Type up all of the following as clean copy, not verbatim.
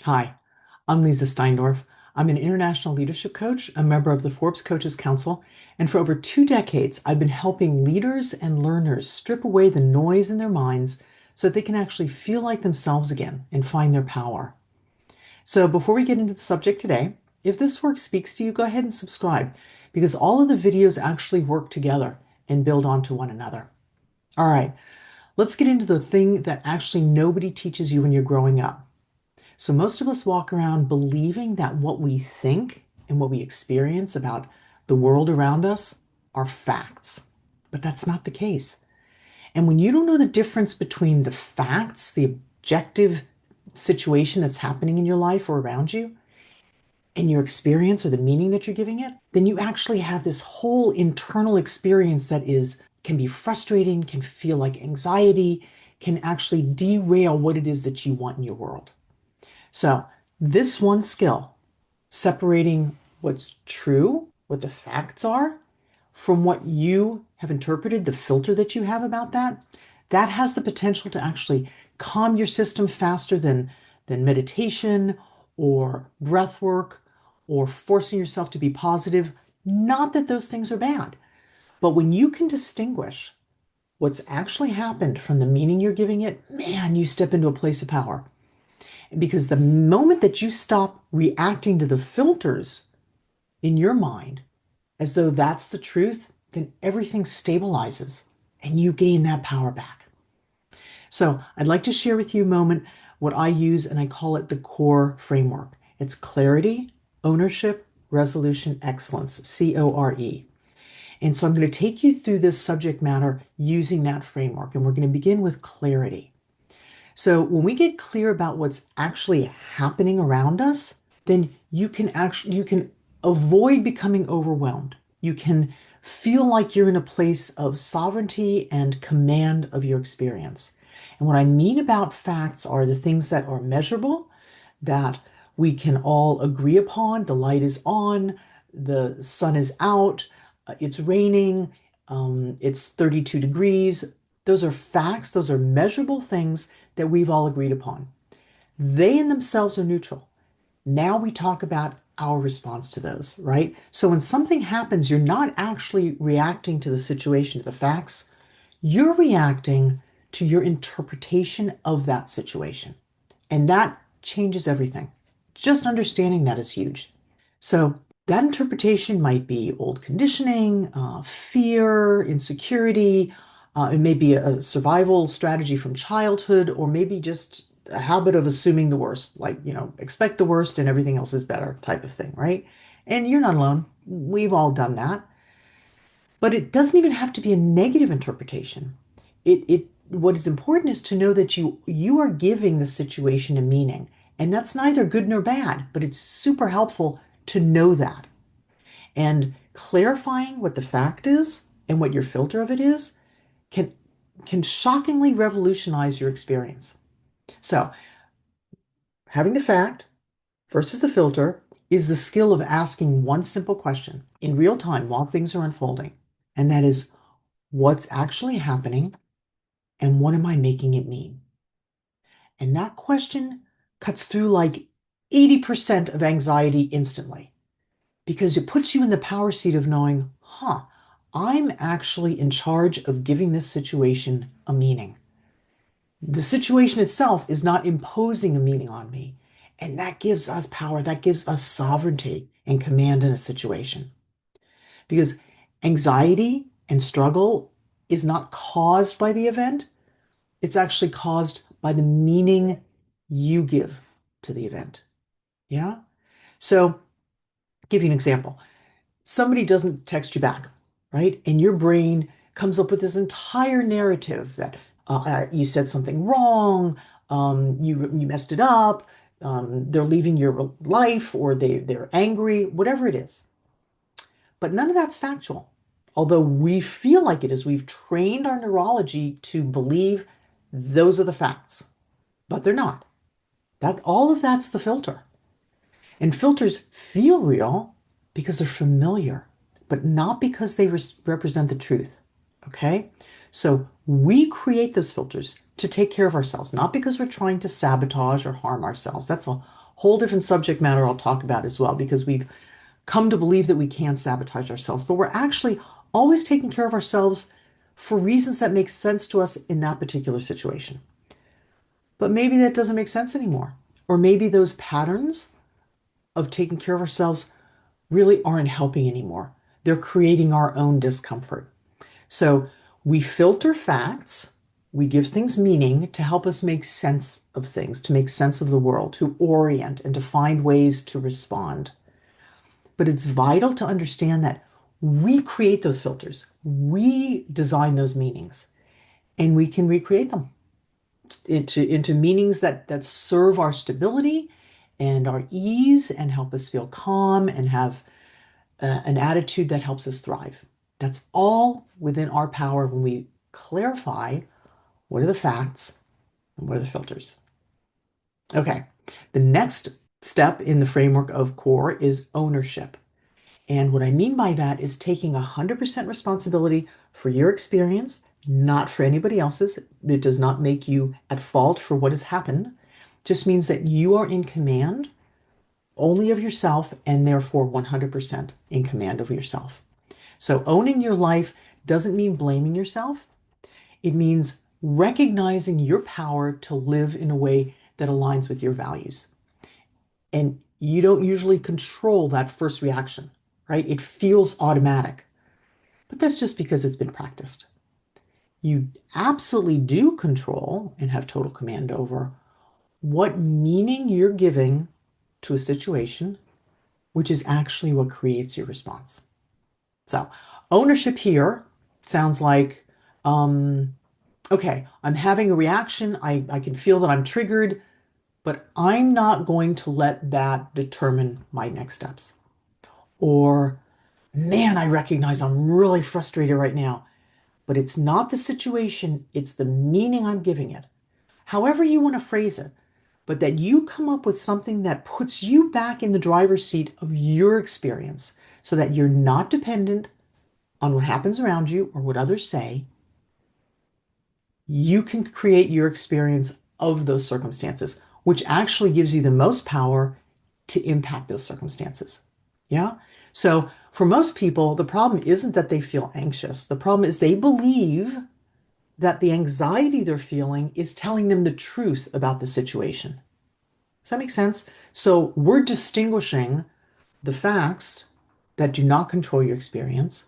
Hi, I'm Leezá Steindorf. I'm an international leadership coach, a member of the Forbes Coaches Council, and for over 2 decades, I've been helping leaders and learners strip away the noise in their minds so that they can actually feel like themselves again and find their power. So before we get into the subject today, if this work speaks to you, go ahead and subscribe because all of the videos actually work together and build onto one another. All right, let's get into the thing that actually nobody teaches you when you're growing up. So most of us walk around believing that what we think and what we experience about the world around us are facts, but that's not the case. And when you don't know the difference between the facts, the objective situation that's happening in your life or around you, and your experience or the meaning that you're giving it, then you actually have this whole internal experience that can be frustrating, can feel like anxiety, can actually derail what it is that you want in your world. So, this one skill, separating what's true, what the facts are, from what you have interpreted, the filter that you have about that, that has the potential to actually calm your system faster than meditation or breath work or forcing yourself to be positive. Not that those things are bad, but when you can distinguish what's actually happened from the meaning you're giving it, man, you step into a place of power. Because the moment that you stop reacting to the filters in your mind as though that's the truth, then everything stabilizes and you gain that power back. So I'd like to share with you a moment what I use, and I call it the C.O.R.E framework. It's clarity, ownership, resolution, excellence, C.O.R.E. And so I'm going to take you through this subject matter using that framework, and we're going to begin with clarity. So when we get clear about what's actually happening around us, then you can avoid becoming overwhelmed. You can feel like you're in a place of sovereignty and command of your experience. And what I mean about facts are the things that are measurable, that we can all agree upon. The light is on, the sun is out, it's raining, it's 32 degrees. Those are facts, those are measurable things that we've all agreed upon. They in themselves are neutral. Now we talk about our response to those, right? So when something happens, you're not actually reacting to the situation, to the facts. You're reacting to your interpretation of that situation. And that changes everything. Just understanding that is huge. So that interpretation might be old conditioning, fear, insecurity. It may be a survival strategy from childhood, or maybe just a habit of assuming the worst, like, expect the worst and everything else is better type of thing, right? And you're not alone. We've all done that. But it doesn't even have to be a negative interpretation. What is important is to know that you are giving the situation a meaning. And that's neither good nor bad, but it's super helpful to know that. And clarifying what the fact is and what your filter of it is can can shockingly revolutionize your experience. So, having the fact versus the filter is the skill of asking one simple question in real time while things are unfolding. And that is, what's actually happening and what am I making it mean? And that question cuts through like 80% of anxiety instantly because it puts you in the power seat of knowing, I'm actually in charge of giving this situation a meaning. The situation itself is not imposing a meaning on me. And that gives us power, that gives us sovereignty and command in a situation. Because anxiety and struggle is not caused by the event, it's actually caused by the meaning you give to the event. Yeah? So, give you an example. Somebody doesn't text you back, right? And your brain comes up with this entire narrative that you said something wrong, you messed it up, they're leaving your life, or they're angry, whatever it is. But none of that's factual. Although we feel like it is, we've trained our neurology to believe those are the facts, but they're not. That all of that's the filter. And filters feel real because they're familiar, but not because they represent the truth. Okay? So we create those filters to take care of ourselves, not because we're trying to sabotage or harm ourselves. That's a whole different subject matter I'll talk about as well, because we've come to believe that we can sabotage ourselves, but we're actually always taking care of ourselves for reasons that make sense to us in that particular situation. But maybe that doesn't make sense anymore. Or maybe those patterns of taking care of ourselves really aren't helping anymore. They're creating our own discomfort. So we filter facts, we give things meaning to help us make sense of things, to make sense of the world, to orient and to find ways to respond. But it's vital to understand that we create those filters, we design those meanings, and we can recreate them into meanings that serve our stability and our ease and help us feel calm and have an attitude that helps us thrive. That's all within our power when we clarify what are the facts and what are the filters. Okay, the next step in the framework of C.O.R.E. is ownership. And what I mean by that is taking 100% responsibility for your experience, not for anybody else's. It does not make you at fault for what has happened. It just means that you are in command only of yourself and therefore 100% in command of yourself. So owning your life doesn't mean blaming yourself. It means recognizing your power to live in a way that aligns with your values. And you don't usually control that first reaction, right? It feels automatic, but that's just because it's been practiced. You absolutely do control and have total command over what meaning you're giving to a situation, which is actually what creates your response. So ownership here sounds like, okay, I'm having a reaction. I can feel that I'm triggered, but I'm not going to let that determine my next steps. Or, man, I recognize I'm really frustrated right now, but it's not the situation, it's the meaning I'm giving it. However you want to phrase it, but that you come up with something that puts you back in the driver's seat of your experience so that you're not dependent on what happens around you or what others say. You can create your experience of those circumstances, which actually gives you the most power to impact those circumstances. Yeah. So for most people, the problem isn't that they feel anxious. The problem is they believe that the anxiety they're feeling is telling them the truth about the situation. Does that make sense? So we're distinguishing the facts that do not control your experience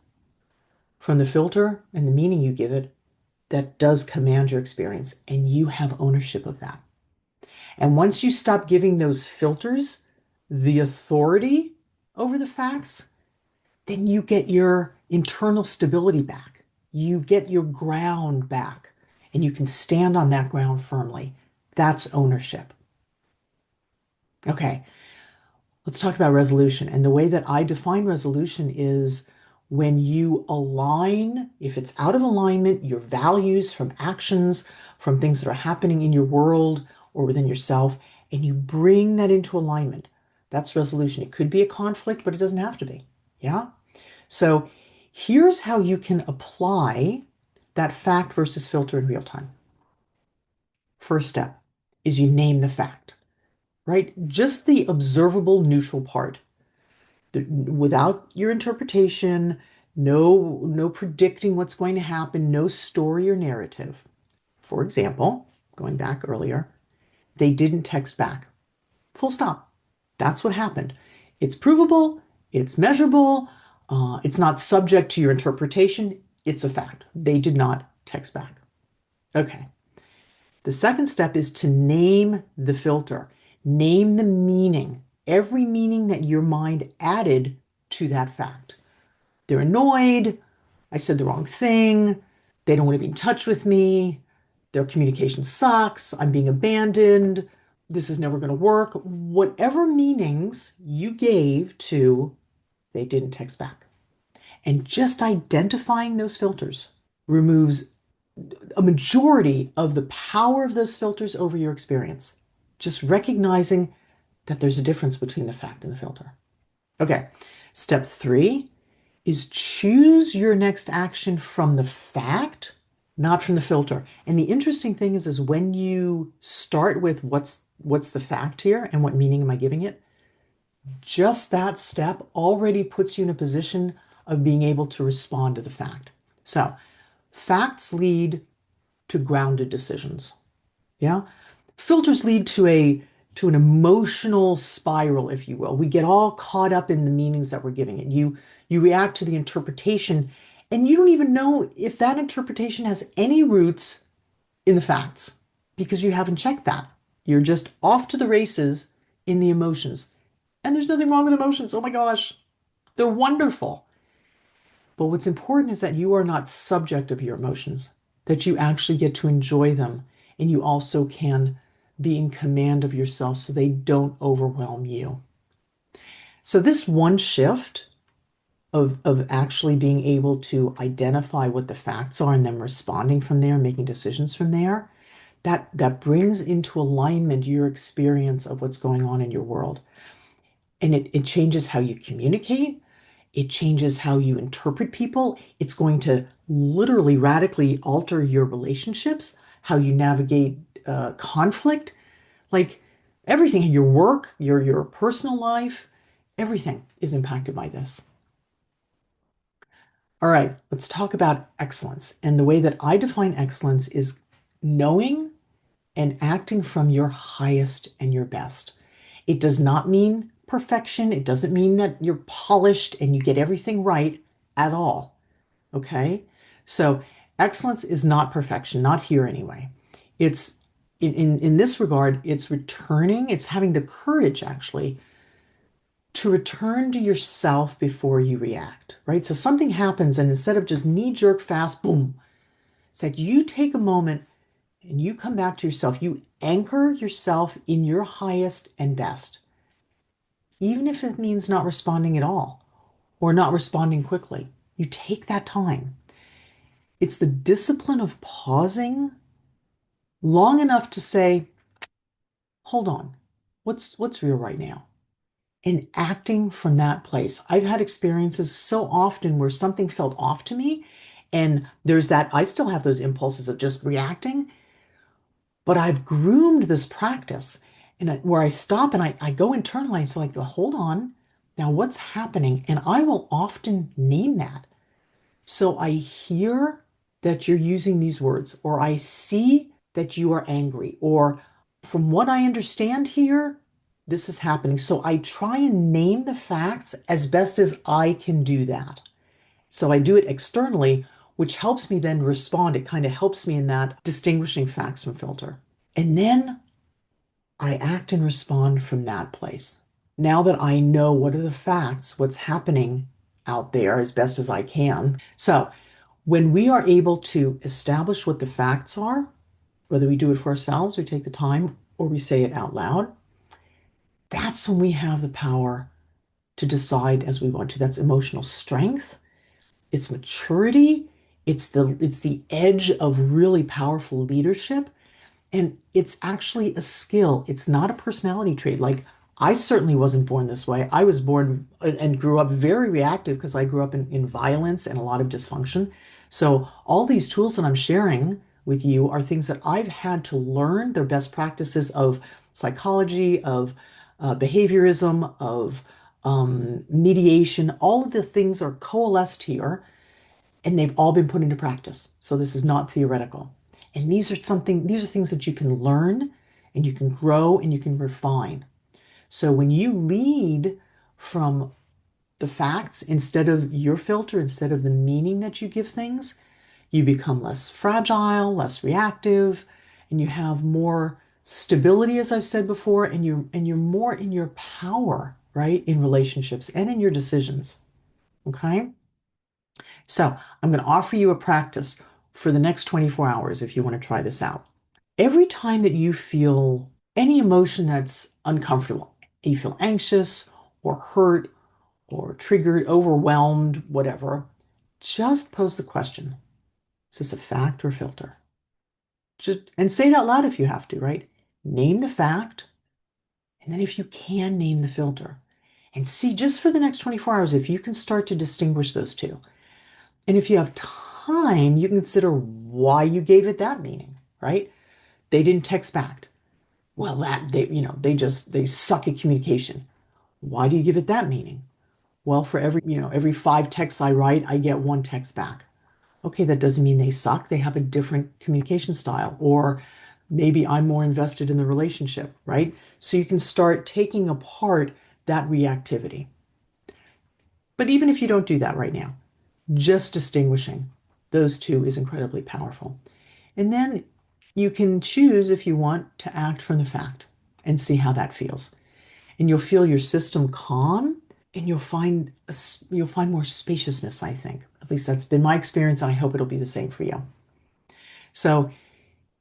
from the filter and the meaning you give it that does command your experience, and you have ownership of that. And once you stop giving those filters the authority over the facts, then you get your internal stability back. You get your ground back, and you can stand on that ground firmly. That's ownership. Okay, let's talk about resolution. And the way that I define resolution is when you align, if it's out of alignment, your values from actions, from things that are happening in your world or within yourself, and you bring that into alignment. That's resolution. It could be a conflict, but it doesn't have to be. Yeah? So here's how you can apply that fact versus filter in real time. First step is you name the fact, right? Just the observable neutral part. Without your interpretation, no predicting what's going to happen, no story or narrative. For example, going back earlier, they didn't text back. Full stop. That's what happened. It's provable, it's measurable, it's not subject to your interpretation. It's a fact. They did not text back. Okay. The second step is to name the filter. Name the meaning, every meaning that your mind added to that fact. They're annoyed. I said the wrong thing. They don't want to be in touch with me. Their communication sucks. I'm being abandoned. This is never going to work. Whatever meanings you gave to they didn't text back. And just identifying those filters removes a majority of the power of those filters over your experience. Just recognizing that there's a difference between the fact and the filter. Okay, step 3 is choose your next action from the fact, not from the filter. And the interesting thing is when you start with what's what's the fact here and what meaning am I giving it? Just that step already puts you in a position of being able to respond to the fact. So, facts lead to grounded decisions. Yeah. Filters lead to an emotional spiral, if you will. We get all caught up in the meanings that we're giving it. You react to the interpretation, and you don't even know if that interpretation has any roots in the facts because you haven't checked that. You're just off to the races in the emotions. And there's nothing wrong with emotions. Oh my gosh, they're wonderful. But what's important is that you are not subject of your emotions, that you actually get to enjoy them, and you also can be in command of yourself so they don't overwhelm you. So this one shift of actually being able to identify what the facts are and then responding from there, making decisions from there, that brings into alignment your experience of what's going on in your world. And it changes how you communicate. It changes how you interpret people. It's going to literally radically alter your relationships, how you navigate conflict, like everything, your work, your personal life, everything is impacted by this. All right, let's talk about excellence. And the way that I define excellence is knowing and acting from your highest and your best. It does not mean perfection. It doesn't mean that you're polished and you get everything right at all. Okay? So excellence is not perfection, not here anyway. It's in this regard, it's returning, it's having the courage actually to return to yourself before you react, right? So something happens, and instead of just knee-jerk fast, boom, it's that you take a moment and you come back to yourself. You anchor yourself in your highest and best, even if it means not responding at all or not responding quickly. You take that time. It's the discipline of pausing long enough to say, hold on, what's real right now? And acting from that place. I've had experiences so often where something felt off to me, and there's that, I still have those impulses of just reacting, but I've groomed this practice where I stop and I go internally. It's like, hold on, now what's happening? And I will often name that. So I hear that you're using these words, or I see that you are angry, or from what I understand here, this is happening. So I try and name the facts as best as I can do that. So I do it externally, which helps me then respond. It kind of helps me in that distinguishing facts from filter. And then I act and respond from that place. Now that I know what are the facts, what's happening out there as best as I can. So when we are able to establish what the facts are, whether we do it for ourselves, we take the time, or we say it out loud, that's when we have the power to decide as we want to. That's emotional strength, it's maturity, it's the edge of really powerful leadership. And it's actually a skill. It's not a personality trait. Like, I certainly wasn't born this way. I was born and grew up very reactive because I grew up in violence and a lot of dysfunction. So all these tools that I'm sharing with you are things that I've had to learn. They're best practices of psychology, of behaviorism, of mediation. All of the things are coalesced here, and they've all been put into practice. So this is not theoretical. And these are things that you can learn and you can grow and you can refine. So when you lead from the facts instead of your filter, instead of the meaning that you give things, you become less fragile, less reactive, and you have more stability, as I've said before, and you're more in your power, right? In relationships and in your decisions. Okay? So I'm going to offer you a practice for the next 24 hours if you want to try this out. Every time that you feel any emotion that's uncomfortable, you feel anxious or hurt or triggered, overwhelmed, whatever, just pose the question. Is this a fact or filter? Just and say it out loud if you have to, right? Name the fact, and then if you can, name the filter. And see just for the next 24 hours if you can start to distinguish those two. And if you have time, you can consider why you gave it that meaning, right? They didn't text back. Well, that they suck at communication. Why do you give it that meaning? Well, for every 5 texts I write, I get 1 text back. Okay, that doesn't mean they suck. They have a different communication style, or maybe I'm more invested in the relationship, right? So you can start taking apart that reactivity. But even if you don't do that right now, just distinguishing those two is incredibly powerful. And then you can choose if you want to act from the fact and see how that feels. And you'll feel your system calm, and you'll find more spaciousness, I think. At least that's been my experience, and I hope it'll be the same for you. So,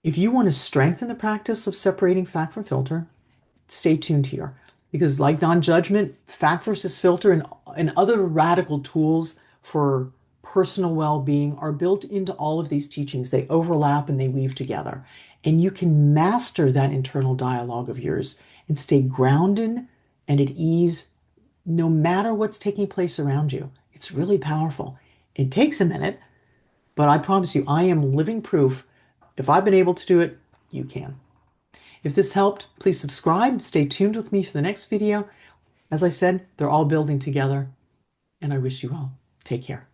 if you want to strengthen the practice of separating fact from filter, stay tuned here. Because, like non-judgment, fact versus filter, and other radical tools for personal well-being are built into all of these teachings. They overlap and they weave together. And you can master that internal dialogue of yours and stay grounded and at ease no matter what's taking place around you. It's really powerful. It takes a minute, but I promise you, I am living proof. If I've been able to do it, you can. If this helped, please subscribe. Stay tuned with me for the next video. As I said, they're all building together, and I wish you well. Take care.